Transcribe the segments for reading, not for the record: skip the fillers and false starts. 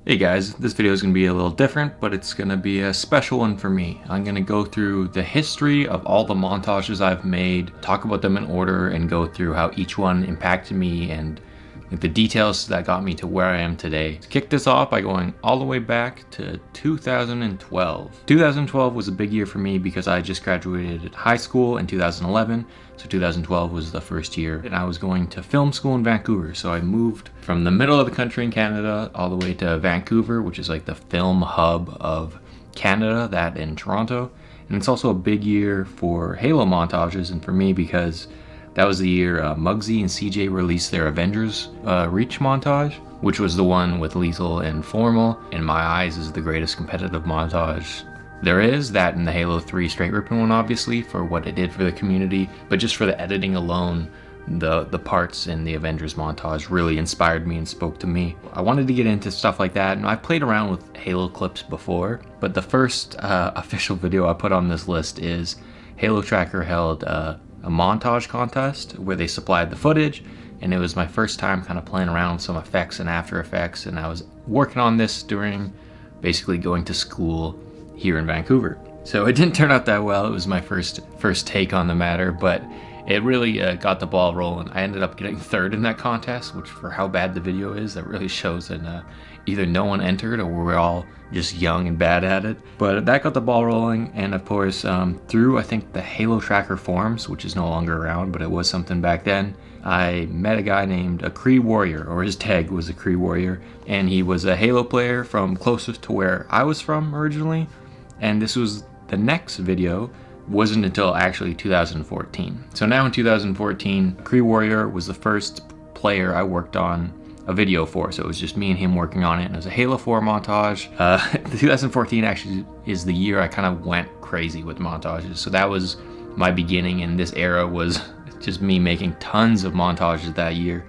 Hey guys, this video is going to be a little different, but it's going to be a special one for me. I'm going to go through the history of all the montages I've made, talk about them in order, and go through how each one impacted me and the details that got me to where I am today. To kick this off by going all the way back to 2012. 2012 was a big year for me because I just graduated high school in 2011, so 2012 was the first year, and I was going to film school in Vancouver. So I moved from the middle of the country in Canada all the way to Vancouver, which is like the film hub of Canada, that in Toronto. And it's also a big year for Halo Montages and for me because that was the year Muggsy and CJ released their Avengers Reach montage, which was the one with Lethal and Formal. In my eyes, is the greatest competitive montage there is. That and the Halo 3 Straight Ripping one, obviously, for what it did for the community. But just for the editing alone, the parts in the Avengers montage really inspired me and spoke to me. I wanted to get into stuff like that, and I've played around with Halo clips before, but the first official video I put on this list is Halo Tracker held a montage contest where they supplied the footage, and it was my first time kind of playing around with some effects and After Effects, and I was working on this during basically going to school here in Vancouver. So it didn't turn out that well. It was my first take on the matter, but it really got the ball rolling. I ended up getting third in that contest, which for how bad the video is, that really shows that either no one entered or we're all just young and bad at it. But that got the ball rolling, and of course through I think the Halo Tracker forums, which is no longer around, but it was something back then, I met a guy named aCreeWarrior, or his tag was aCreeWarrior, and he was a Halo player from closest to where I was from originally. And this was the next video, wasn't until actually 2014. So now in 2014, aCreeWarrior was the first player I worked on a video for. So it was just me and him working on it, and it was a Halo 4 montage. 2014 actually is the year I kind of went crazy with montages. So that was my beginning, and this era was just me making tons of montages that year.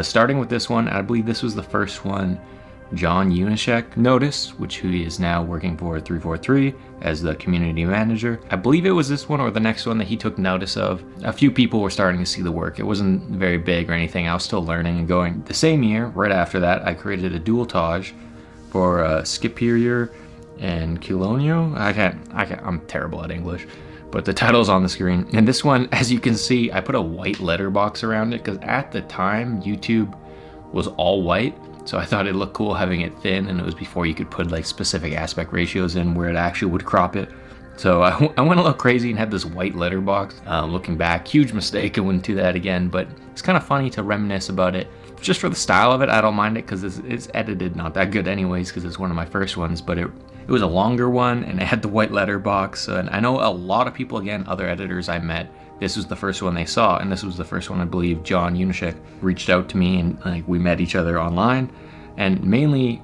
Starting with this one, I believe this was the first one John Unishek noticed, which he is now working for 343 as the community manager. I believe it was this one or the next one that he took notice of. A few people were starting to see the work. It wasn't very big or anything. I was still learning and going. The same year, right after that, I created a Dualtage for Skiperior and Keonelehua. I'm terrible at English, but the title's on the screen. And this one, as you can see, I put a white letterbox around it because at the time, YouTube was all white. So I thought it looked cool having it thin, and it was before you could put like specific aspect ratios in where it actually would crop it. So I went a little crazy and had this white letterbox. Looking back, huge mistake. I wouldn't do that again, but it's kind of funny to reminisce about it. Just for the style of it, I don't mind it because it's edited not that good anyways because it's one of my first ones, but it was a longer one and it had the white letterbox. And I know a lot of people, again, other editors I met, this was the first one they saw, and this was the first one I believe John Unishek reached out to me, and like we met each other online. And mainly,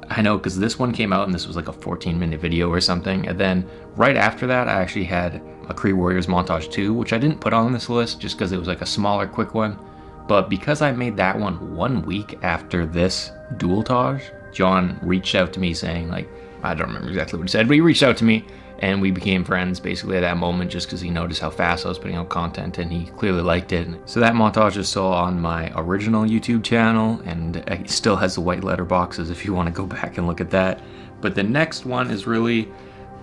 I know because this one came out and this was like a 14-minute video or something, and then right after that I actually had aCreeWarrior's Montage 2, which I didn't put on this list just because it was like a smaller, quick one. But because I made that one 1 week after this Dualtage, John reached out to me saying, like, I don't remember exactly what he said, but he reached out to me and we became friends basically at that moment just because he noticed how fast I was putting out content and he clearly liked it. So that montage is still on my original YouTube channel, and it still has the white letterboxes if you want to go back and look at that. But the next one is really,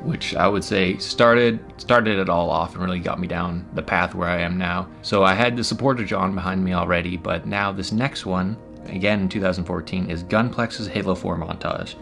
which I would say started it all off and really got me down the path where I am now. So I had the support of John behind me already, but now this next one, again in 2014, is Gunplex's Halo 4 montage.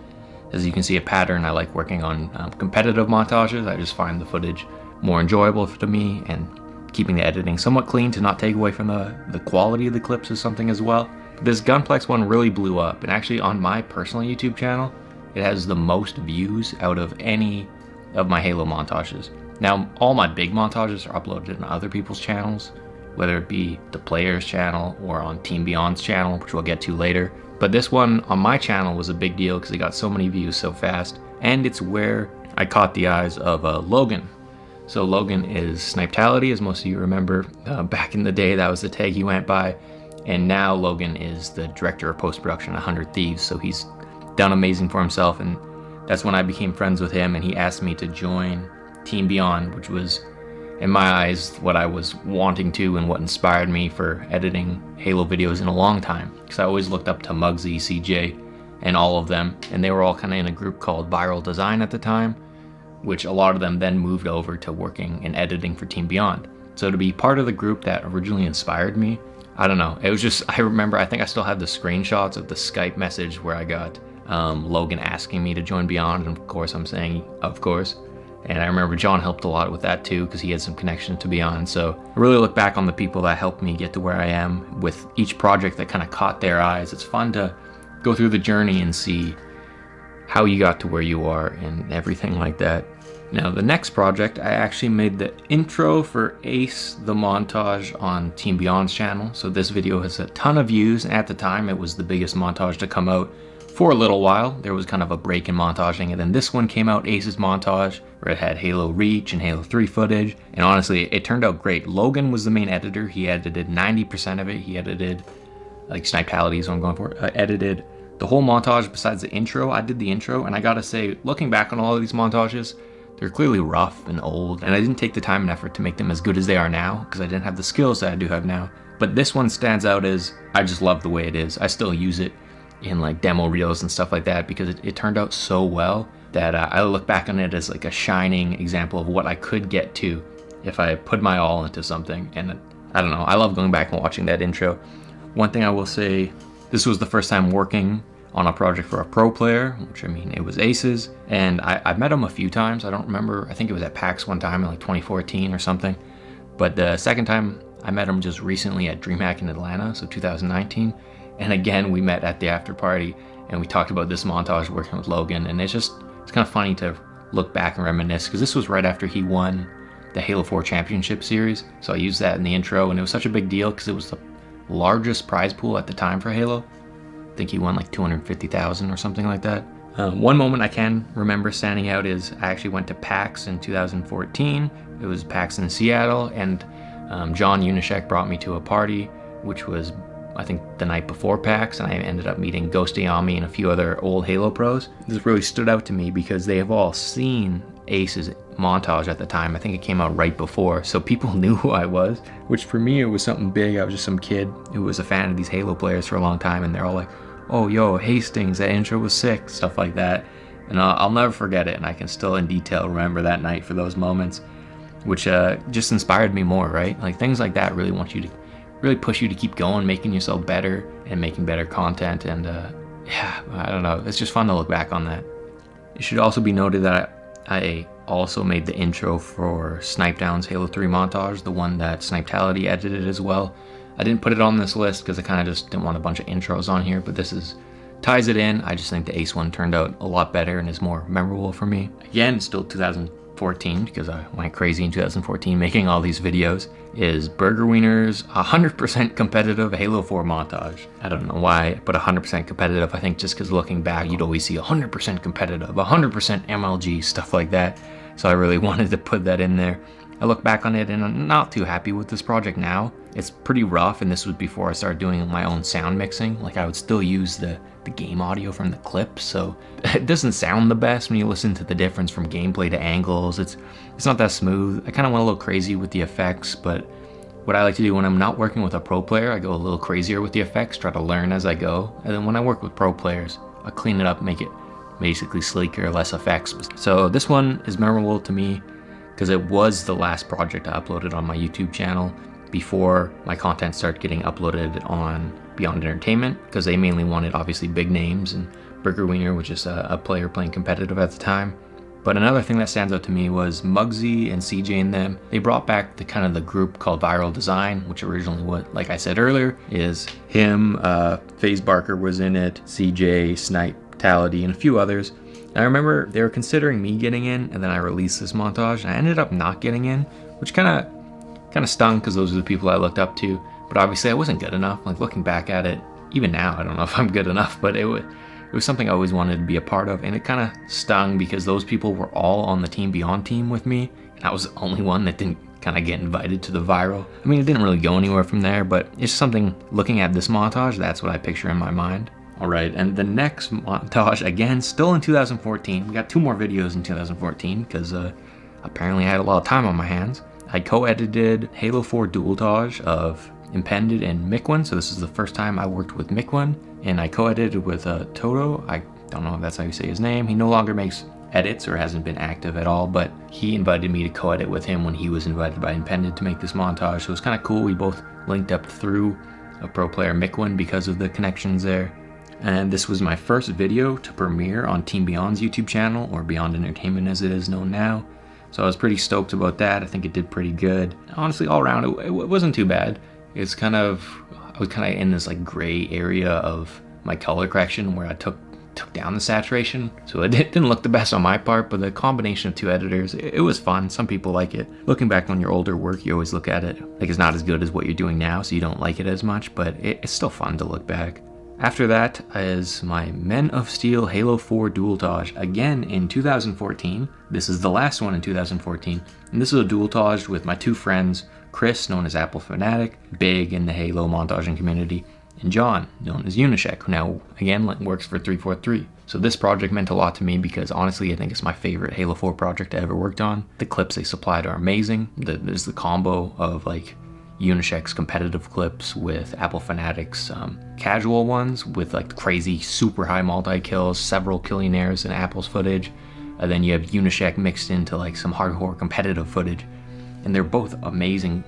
As you can see a pattern, I like working on competitive montages. I just find the footage more enjoyable to me, and keeping the editing somewhat clean to not take away from the quality of the clips is something as well. But this Gunplex one really blew up, and actually on my personal YouTube channel, it has the most views out of any of my Halo montages. Now, all my big montages are uploaded on other people's channels, whether it be the player's channel or on Team Beyond's channel, which we'll get to later. But this one on my channel was a big deal because it got so many views so fast, and it's where I caught the eyes of Logan. So Logan is Snipetality, as most of you remember. Back in the day, that was the tag he went by, and now Logan is the director of post-production at 100 Thieves, so he's done amazing for himself, and that's when I became friends with him, and he asked me to join Team Beyond, which was, in my eyes, what I was wanting to and what inspired me for editing Halo videos in a long time, because I always looked up to Muggsy, CJ, and all of them, and they were all kind of in a group called Viral Design at the time, which a lot of them then moved over to working in editing for Team Beyond. So to be part of the group that originally inspired me, I don't know, it was just, I remember, I think I still have the screenshots of the Skype message where I got Logan asking me to join Beyond, and of course I'm saying, of course. And I remember John helped a lot with that too, because he had some connection to Beyond. So I really look back on the people that helped me get to where I am with each project that kind of caught their eyes. It's fun to go through the journey and see how you got to where you are and everything like that. Now the next project, I actually made the intro for Ace the Montage on Team Beyond's channel. So this video has a ton of views, and at the time it was the biggest montage to come out for a little while. There was kind of a break in montaging, and then this one came out, Ace's Montage, where it had Halo Reach and Halo 3 footage, and honestly it turned out great. Logan was the main editor. He edited 90% of it. He edited, like, Snipetality is what I'm going for, edited the whole montage besides the intro. I did the intro, and I gotta say, looking back on all of these montages, they're clearly rough and old, and I didn't take the time and effort to make them as good as they are now, because I didn't have the skills that I do have now. But this one stands out as, I just love the way it is. I still use it in like demo reels and stuff like that, because it turned out so well that I look back on it as like a shining example of what I could get to if I put my all into something. And I don't know, I love going back and watching that intro. One thing I will say, this was the first time working on a project for a pro player, which, I mean, it was Ace's, and I've met him a few times. I don't remember, I think it was at PAX one time in like 2014 or something, but the second time I met him just recently at DreamHack in Atlanta, so 2019, and again we met at the after party and we talked about this montage working with Logan, and it's kind of funny to look back and reminisce, because this was right after he won the Halo 4 Championship Series, so I used that in the intro, and it was such a big deal because it was the largest prize pool at the time for Halo. I think he won like 250,000 or something like that. One moment I can remember standing out is I actually went to PAX in 2014. It was PAX in Seattle, and John Unishek brought me to a party, which was, I think, the night before PAX, and I ended up meeting Ghost Ayami and a few other old Halo pros. This really stood out to me because they have all seen Ace's montage at the time. I think it came out right before, so people knew who I was, which for me it was something big. I was just some kid who was a fan of these Halo players for a long time, and they're all like, oh yo, Hastings, that intro was sick, stuff like that. And I'll never forget it, and I can still in detail remember that night for those moments, which just inspired me more, right? Like, things like that really push you to keep going, making yourself better and making better content. And yeah, I don't know, it's just fun to look back on that. It should also be noted that I also made the intro for Snipedown's Halo 3 montage, the one that Snipetality edited as well. I didn't put it on this list because I kind of just didn't want a bunch of intros on here, but this ties it in. I just think the Ace one turned out a lot better and is more memorable for me. Again, still 2014, because I went crazy in 2014 making all these videos, is Burgerweiner's 100% competitive Halo 4 montage. I don't know why I put 100% competitive. I think just because looking back, you'd always see 100% competitive, 100% MLG, stuff like that. So I really wanted to put that in there. I look back on it and I'm not too happy with this project now. It's pretty rough, and this was before I started doing my own sound mixing. Like, I would still use the game audio from the clips, so it doesn't sound the best when you listen to the difference from gameplay to angles. It's not that smooth. I kind of went a little crazy with the effects, but what I like to do when I'm not working with a pro player, I go a little crazier with the effects, try to learn as I go, and then when I work with pro players, I clean it up, make it basically sleeker, less effects. So this one is memorable to me because it was the last project I uploaded on my YouTube channel before my content started getting uploaded on Beyond Entertainment, because they mainly wanted obviously big names, and Burgerweiner was just a player playing competitive at the time. But another thing that stands out to me was Muggsy and CJ and them. They brought back the group called Viral Design, which originally, like I said earlier, is him, FaZe Barker was in it, CJ, Snipetality, and a few others. And I remember they were considering me getting in, and then I released this montage, and I ended up not getting in, which kind of stung, because those are the people I looked up to. But obviously I wasn't good enough. Like, looking back at it, even now, I don't know if I'm good enough, but it was something I always wanted to be a part of, and it kind of stung because those people were all on the Team Beyond team with me, and I was the only one that didn't kind of get invited to the Viral. I mean, it didn't really go anywhere from there, but it's something, looking at this montage, that's what I picture in my mind. Alright, and the next montage, again, still in 2014. We got 2 more videos in 2014, because apparently I had a lot of time on my hands. I co-edited Halo 4 Dualtage of Impended and Mikwen. So this is the first time I worked with Mikwen, and I co-edited with Toto. I don't know if that's how you say his name. He no longer makes edits or hasn't been active at all, but he invited me to co-edit with him when he was invited by Impended to make this montage. So it was kind of cool. We both linked up through a pro player, Mikwen, because of the connections there. And this was my first video to premiere on Team Beyond's YouTube channel, or Beyond Entertainment as it is known now. So I was pretty stoked about that. I think it did pretty good. Honestly, all around, it wasn't too bad. I was kind of in this like gray area of my color correction where I took down the saturation. So it didn't look the best on my part, but the combination of two editors, it was fun. Some people like it. Looking back on your older work, you always look at it like it's not as good as what you're doing now, so you don't like it as much, but it's still fun to look back. After that is my Men of Steel Halo 4 Dualtage, again in 2014. This is the last one in 2014, and this is a Dualtage with my two friends, Chris, known as Apple Fanatic, big in the Halo Montaging community, and John, known as Unishek, who now, again, works for 343. So this project meant a lot to me because honestly, I think it's my favorite Halo 4 project I ever worked on. The clips they supplied are amazing. There's the combo of like Unishek's competitive clips with Apple Fanatic's casual ones with like crazy super high multi-kills, several Killionaires in Apple's footage. And then you have Unishek mixed into like some hardcore competitive footage. And they're both amazing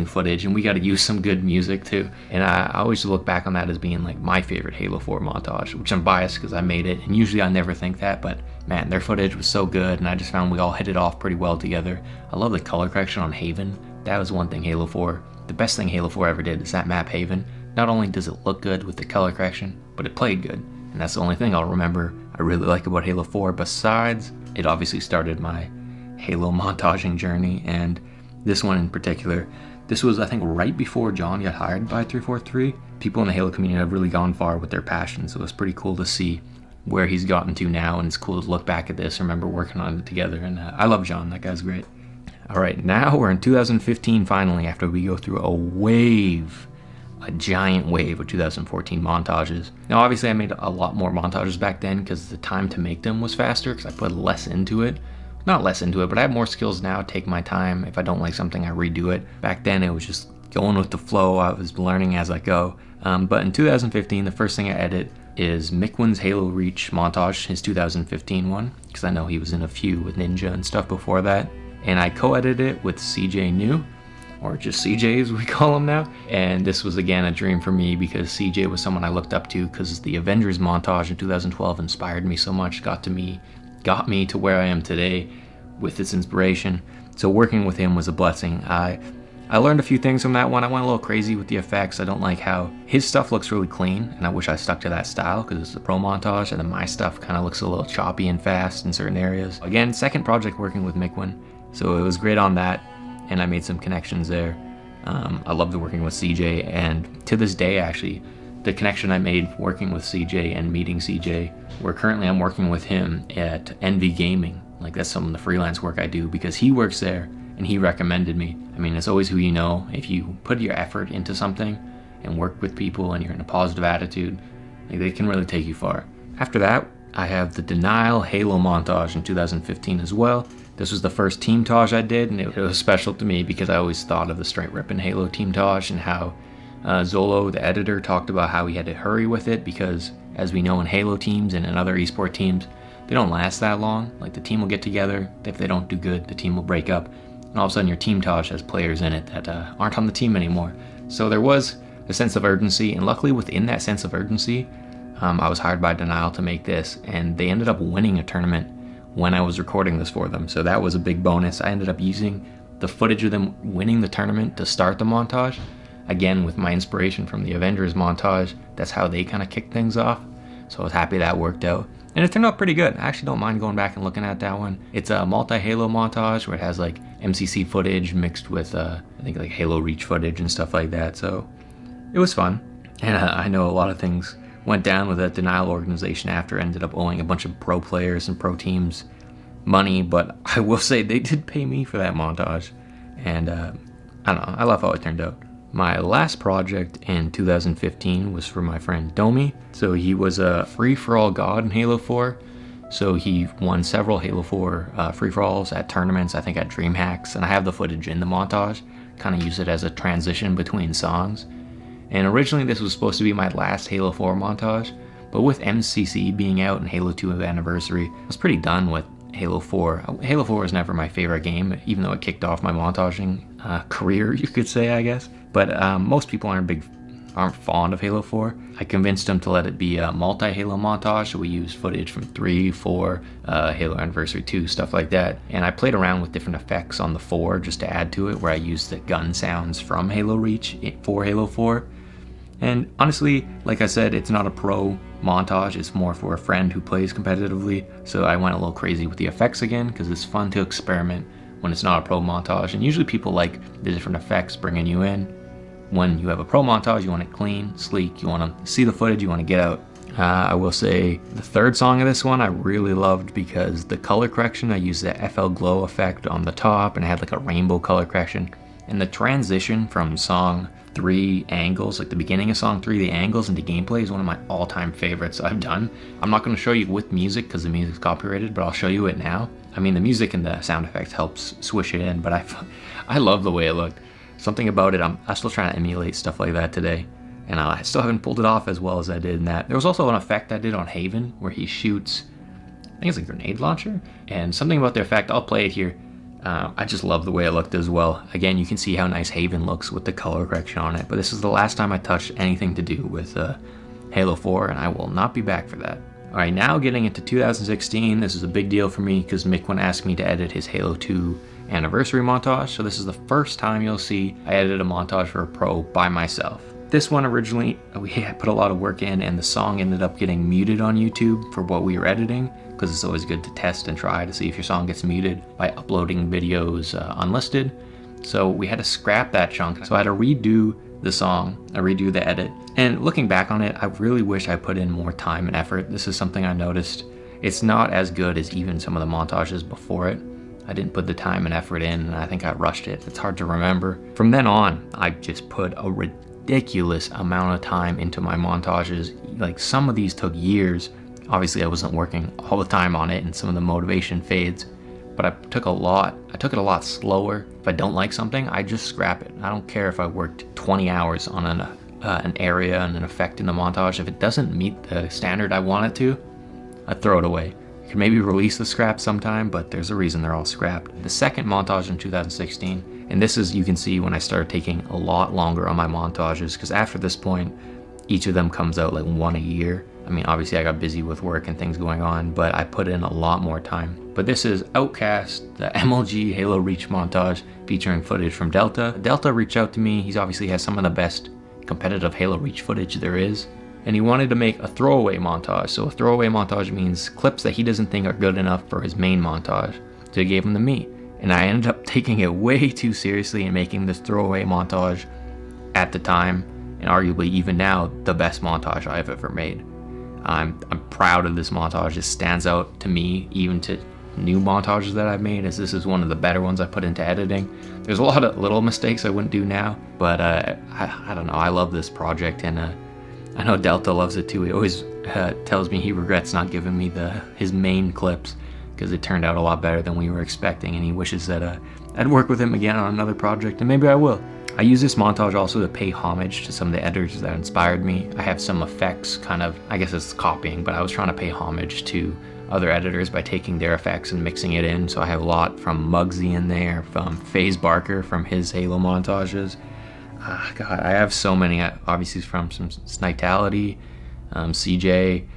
footage, and we got to use some good music too. And I always look back on that as being like my favorite Halo 4 montage, which I'm biased because I made it, and usually I never think that, but man, their footage was so good, and I just found we all hit it off pretty well together. I love the color correction on Haven. That was one thing Halo 4, the best thing Halo 4 ever did is that map Haven. Not only does it look good with the color correction, but it played good. And that's the only thing I'll remember I really like about Halo 4, besides it obviously started my Halo montaging journey, and this one in particular, this was I think right before John got hired by 343. People in the Halo community have really gone far with their passion, so it's pretty cool to see where he's gotten to now, and it's cool to look back at this, remember working on it together, and I love John, that guy's great. Alright, now we're in 2015 finally, after we go through a giant wave of 2014 montages. Now obviously I made a lot more montages back then because the time to make them was faster because I put less into it. Not less into it, but I have more skills now, take my time. If I don't like something, I redo it. Back then it was just going with the flow, I was learning as I go. But in 2015, the first thing I edit is Mikwen's Halo Reach montage, his 2015 one, because I know he was in a few with Ninja and stuff before that. And I co-edited it with CJ New, or just CJ as we call him now. And this was again a dream for me because CJ was someone I looked up to because the Avengers montage in 2012 inspired me so much, got me to where I am today with its inspiration. So working with him was a blessing. I learned a few things from that one. I went a little crazy with the effects. I don't like how his stuff looks really clean, and I wish I stuck to that style because it's a pro montage, and then my stuff kind of looks a little choppy and fast in certain areas. Again, second project working with Mikwen, so it was great on that, and I made some connections there. I loved working with CJ, and to this day actually, the connection I made working with CJ and meeting CJ, where currently I'm working with him at NV Gaming. Like that's some of the freelance work I do because he works there and he recommended me. I mean, it's always who you know. If you put your effort into something and work with people and you're in a positive attitude, like, they can really take you far. After that, I have the Denial Halo montage in 2015 as well. This was the first teamtage I did, and it was special to me because I always thought of the Straight Rippin' Halo teamtage and how Zolo, the editor, talked about how he had to hurry with it because, as we know in Halo teams and in other esport teams, they don't last that long. Like the team will get together, if they don't do good, the team will break up, and all of a sudden your teamtage has players in it that aren't on the team anymore. So there was a sense of urgency, and luckily within that sense of urgency, I was hired by Denial to make this, and they ended up winning a tournament when I was recording this for them. So that was a big bonus. I ended up using the footage of them winning the tournament to start the montage. Again, with my inspiration from the Avengers montage, that's how they kind of kicked things off. So I was happy that worked out. And it turned out pretty good. I actually don't mind going back and looking at that one. It's a multi-Halo montage where it has like MCC footage mixed with I think like Halo Reach footage and stuff like that. So it was fun. And I know a lot of things went down with that Denial organization after, ended up owing a bunch of pro players and pro teams money, but I will say they did pay me for that montage. And I don't know, I love how it turned out. My last project in 2015 was for my friend Domey. So he was a free-for-all god in Halo 4. So he won several Halo 4 free-for-alls at tournaments, I think at DreamHacks, and I have the footage in the montage. kind of use it as a transition between songs. And originally this was supposed to be my last Halo 4 montage, but with MCC being out and Halo 2 Anniversary, I was pretty done with Halo 4. Halo 4 was never my favorite game, even though it kicked off my montaging career, you could say, I guess. But most people aren't fond of Halo 4. I convinced them to let it be a multi-Halo montage, so we used footage from 3, 4, Halo Anniversary 2, stuff like that. And I played around with different effects on the 4 just to add to it, where I used the gun sounds from Halo Reach for Halo 4. And honestly, like I said, it's not a pro montage, it's more for a friend who plays competitively. So I went a little crazy with the effects again, because it's fun to experiment when it's not a pro montage. And usually people like the different effects bringing you in. When you have a pro montage, you want it clean, sleek, you want to see the footage, you want to get out. I will say the third song of this one I really loved because the color correction, I used the FL glow effect on the top and it had like a rainbow color correction. And the transition from song 3 angles, like the beginning of song 3, the angles into gameplay is one of my all-time favorites I've done. I'm not going to show you with music because the music's copyrighted, but I'll show you it now. I mean, the music and the sound effects helps swish it in, but I love the way it looked. Something about it, I'm still trying to emulate stuff like that today, and I still haven't pulled it off as well as I did in that. There was also an effect I did on Haven where he shoots, I think it's a grenade launcher, and something about the effect, I'll play it here. I just love the way it looked as well. Again, you can see how nice Haven looks with the color correction on it, but this is the last time I touched anything to do with Halo 4, and I will not be back for that. Alright, now getting into 2016, this is a big deal for me because Mikwen asked me to edit his Halo 2 Anniversary montage, so this is the first time you'll see I edited a montage for a pro by myself. This one originally, we put a lot of work in and the song ended up getting muted on YouTube for what we were editing, because it's always good to test and try to see if your song gets muted by uploading videos unlisted. So we had to scrap that chunk, so I had to redo the song, redo the edit. And looking back on it, I really wish I put in more time and effort. This is something I noticed. It's not as good as even some of the montages before it. I didn't put the time and effort in, and I think I rushed it. It's hard to remember. From then on, I just put a ridiculous amount of time into my montages. Like, some of these took years. Obviously, I wasn't working all the time on it, and some of the motivation fades. But I took it a lot slower. If I don't like something, I just scrap it. I don't care if I worked 20 hours on an area and an effect in the montage. If it doesn't meet the standard I want it to, I throw it away. I could maybe release the scrap sometime, but there's a reason they're all scrapped. The second montage in 2016, and this is, you can see when I started taking a lot longer on my montages, because after this point, each of them comes out like one a year. I mean, obviously I got busy with work and things going on, but I put in a lot more time. But this is OUTCAST, the MLG Halo Reach montage featuring footage from Delta. Delta reached out to me. He's obviously has some of the best competitive Halo Reach footage there is. And he wanted to make a throwaway montage. So a throwaway montage means clips that he doesn't think are good enough for his main montage. So he gave them to me. And I ended up taking it way too seriously and making this throwaway montage at the time, and arguably even now, the best montage I've ever made. I'm proud of this montage. It stands out to me, even to new montages that I've made, as this is one of the better ones I put into editing. There's a lot of little mistakes I wouldn't do now, but I don't know, I love this project, and I know Delta loves it too. He always tells me he regrets not giving me his main clips, because it turned out a lot better than we were expecting, and he wishes that I'd work with him again on another project, and maybe I will. I use this montage also to pay homage to some of the editors that inspired me. I have some effects, kind of, I guess it's copying, but I was trying to pay homage to other editors by taking their effects and mixing it in. So I have a lot from Muggsy in there, from FaZe Barker from his Halo montages. God, I have so many, obviously from some Snitality, CJ.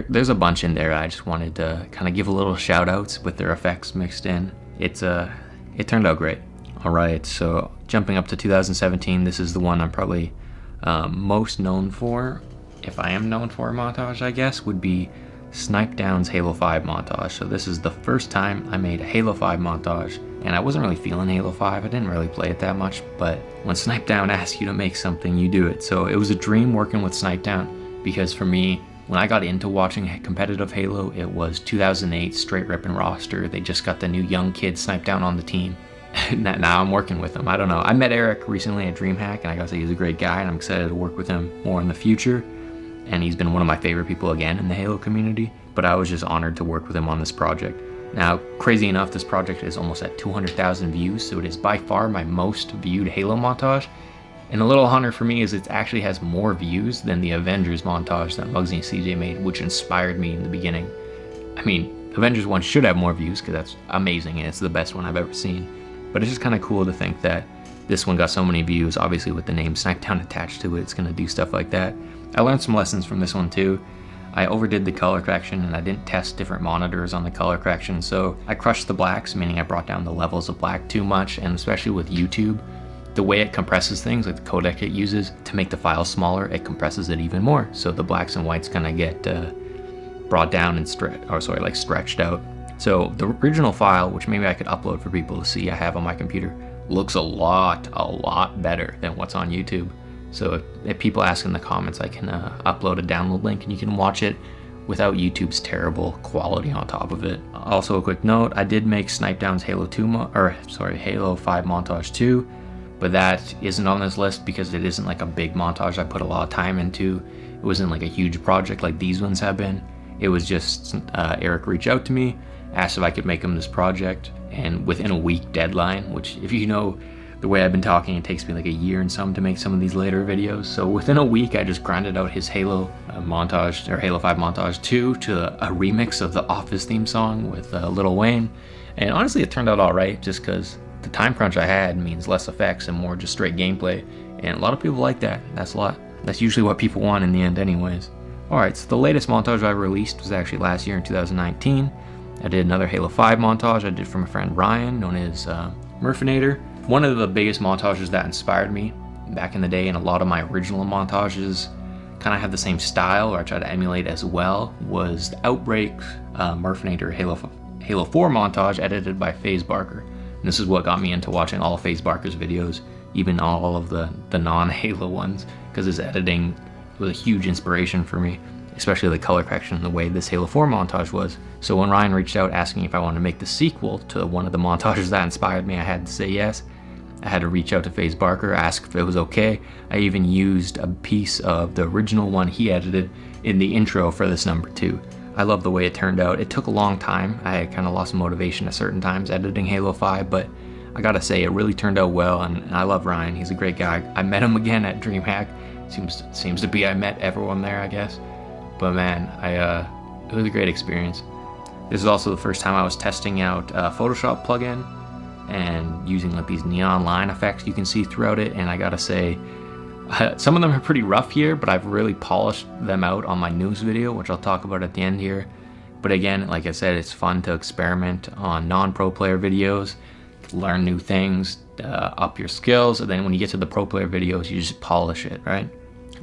There's a bunch in there. I just wanted to kind of give a little shout outs with their effects mixed in. It turned out great. Alright, so jumping up to 2017, this is the one I'm probably most known for. If I am known for a montage, I guess, would be Snipe Down's Halo 5 montage. So this is the first time I made a Halo 5 montage, and I wasn't really feeling Halo 5. I didn't really play it that much, but when Snipe Down asks you to make something, you do it. So it was a dream working with Snipe Down, because for me, when I got into watching competitive Halo, it was 2008, straight ripping roster. They just got the new young kid Snipe Down on the team. Now I'm working with him. I don't know. I met Eric recently at DreamHack, and I gotta say he's a great guy, and I'm excited to work with him more in the future. And he's been one of my favorite people again in the Halo community. But I was just honored to work with him on this project. Now, crazy enough, this project is almost at 200,000 views, so it is by far my most viewed Halo montage. And a little honor for me is it actually has more views than the Avengers montage that Muggsy and CJ made, which inspired me in the beginning. I mean, Avengers 1 should have more views because that's amazing and it's the best one I've ever seen. But it's just kind of cool to think that this one got so many views. Obviously with the name Snipedown attached to it, it's going to do stuff like that. I learned some lessons from this one too. I overdid the color correction and I didn't test different monitors on the color correction, so I crushed the blacks, meaning I brought down the levels of black too much, and especially with YouTube, the way it compresses things, like the codec it uses to make the file smaller, it compresses it even more. So the blacks and whites kind of get brought down and stretched out. So the original file, which maybe I could upload for people to see, I have on my computer, looks a lot better than what's on YouTube. So if people ask in the comments, I can upload a download link and you can watch it without YouTube's terrible quality on top of it. Also a quick note, I did make Snipedown's Halo 5 Montage 2, but that isn't on this list because it isn't like a big montage I put a lot of time into. It wasn't like a huge project like these ones have been. It was just Eric reached out to me, asked if I could make him this project, and within a week deadline, which if you know the way I've been talking, it takes me like a year and some to make some of these later videos. So within a week, I just grinded out his Halo montage, or Halo 5 Montage 2 to a remix of the Office theme song with Lil Wayne. And honestly, it turned out all right, just because the time crunch I had means less effects and more just straight gameplay. And a lot of people like that. That's usually what people want in the end anyways. Alright, so the latest montage I released was actually last year in 2019. I did another Halo 5 montage I did for my friend Ryan, known as Murphinator. One of the biggest montages that inspired me back in the day, and a lot of my original montages kind of have the same style, or I try to emulate as well, was the Outbreak Murphinator Halo 4 montage edited by FaZe Barker. And this is what got me into watching all of FaZe Barker's videos, even all of the non-Halo ones, because his editing was a huge inspiration for me, especially the color correction and the way this Halo 4 montage was. So when Ryan reached out asking if I wanted to make the sequel to one of the montages that inspired me, I had to say yes. I had to reach out to FaZe Barker, ask if it was okay. I even used a piece of the original one he edited in the intro for this number 2. I love the way it turned out. It took a long time. I kind of lost motivation at certain times editing Halo 5, but I gotta say it really turned out well, and I love Ryan. He's a great guy. I met him again at DreamHack. Seems to be I met everyone there, I guess. But man, it was a great experience. This is also the first time I was testing out Photoshop plugin and using like these neon line effects you can see throughout it, and I gotta say, some of them are pretty rough here, but I've really polished them out on my news video, which I'll talk about at the end here. But again, like I said, it's fun to experiment on non-pro player videos, learn new things, up your skills, and then when you get to the pro player videos, you just polish it, right?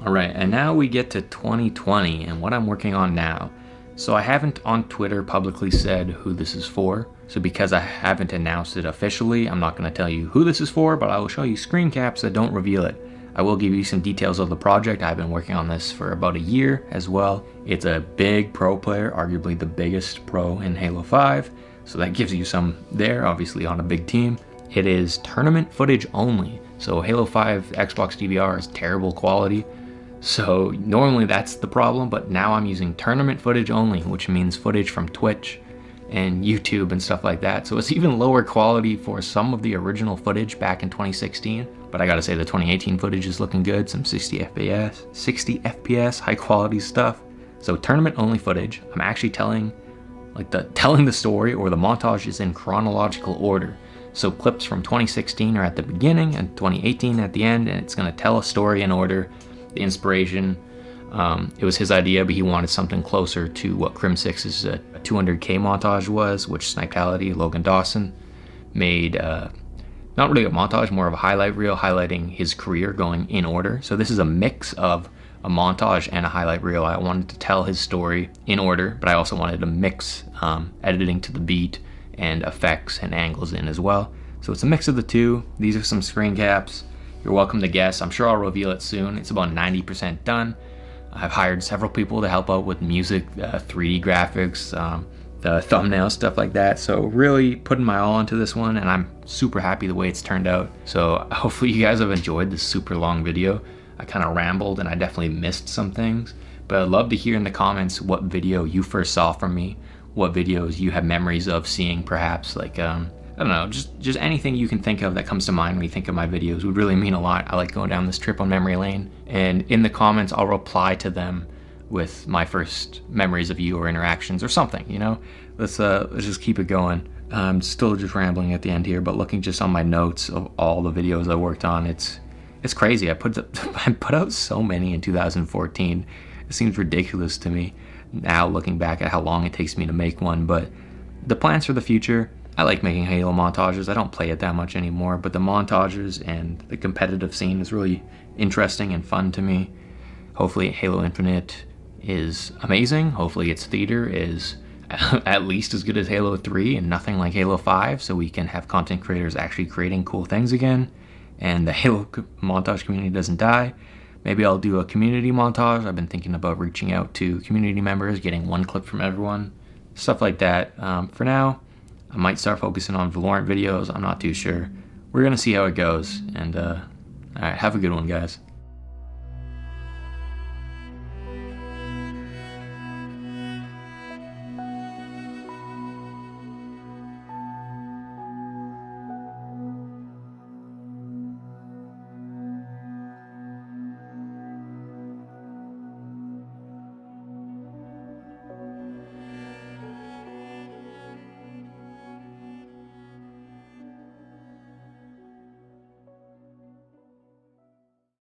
Alright, and now we get to 2020 and what I'm working on now. So I haven't on Twitter publicly said who this is for, so because I haven't announced it officially, I'm not going to tell you who this is for, but I will show you screen caps that don't reveal it. I will give you some details of the project. I've been working on this for about a year as well. It's a big pro player, arguably the biggest pro in Halo 5, so that gives you some there, obviously on a big team. It is tournament footage only, so Halo 5 Xbox DVR is terrible quality. So normally that's the problem, but now I'm using tournament footage only, which means footage from Twitch and YouTube and stuff like that. So it's even lower quality for some of the original footage back in 2016. But I gotta say the 2018 footage is looking good, some 60 FPS, high quality stuff. So tournament only footage. I'm actually telling the story, or the montage is in chronological order. So clips from 2016 are at the beginning and 2018 at the end, and it's gonna tell a story in order. The inspiration, it was his idea, but he wanted something closer to what Crim6's 200K montage was, which Snipetality, Logan Dawson, made not really a montage, more of a highlight reel highlighting his career going in order. So this is a mix of a montage and a highlight reel. I wanted to tell his story in order, but I also wanted to mix editing to the beat and effects and angles in as well. So it's a mix of the two. These are some screen caps. You're welcome to guess. I'm sure I'll reveal it soon. It's about 90% done. I've hired several people to help out with music, 3D graphics, the thumbnail, stuff like that. So really putting my all into this one, and I'm super happy the way it's turned out. So hopefully you guys have enjoyed this super long video. I kind of rambled and I definitely missed some things, but I'd love to hear in the comments what video you first saw from me, what videos you have memories of seeing, perhaps. Like, I don't know, just anything you can think of that comes to mind when you think of my videos would really mean a lot. I like going down this trip on memory lane, and in the comments, I'll reply to them with my first memories of you or interactions or something, you know? Let's just keep it going. I'm still just rambling at the end here, but looking just on my notes of all the videos I worked on, it's crazy. I put out so many in 2014. It seems ridiculous to me now, looking back at how long it takes me to make one. But the plans for the future, I like making Halo montages. I don't play it that much anymore, but the montages and the competitive scene is really interesting and fun to me. Hopefully Halo Infinite is amazing. Hopefully its theater is at least as good as Halo 3 and nothing like Halo 5, so we can have content creators actually creating cool things again, and the Halo montage community doesn't die. Maybe I'll do a community montage. I've been thinking about reaching out to community members, getting one clip from everyone, stuff like that. For now, I might start focusing on Valorant videos. I'm not too sure. We're gonna see how it goes, and all right, have a good one, guys.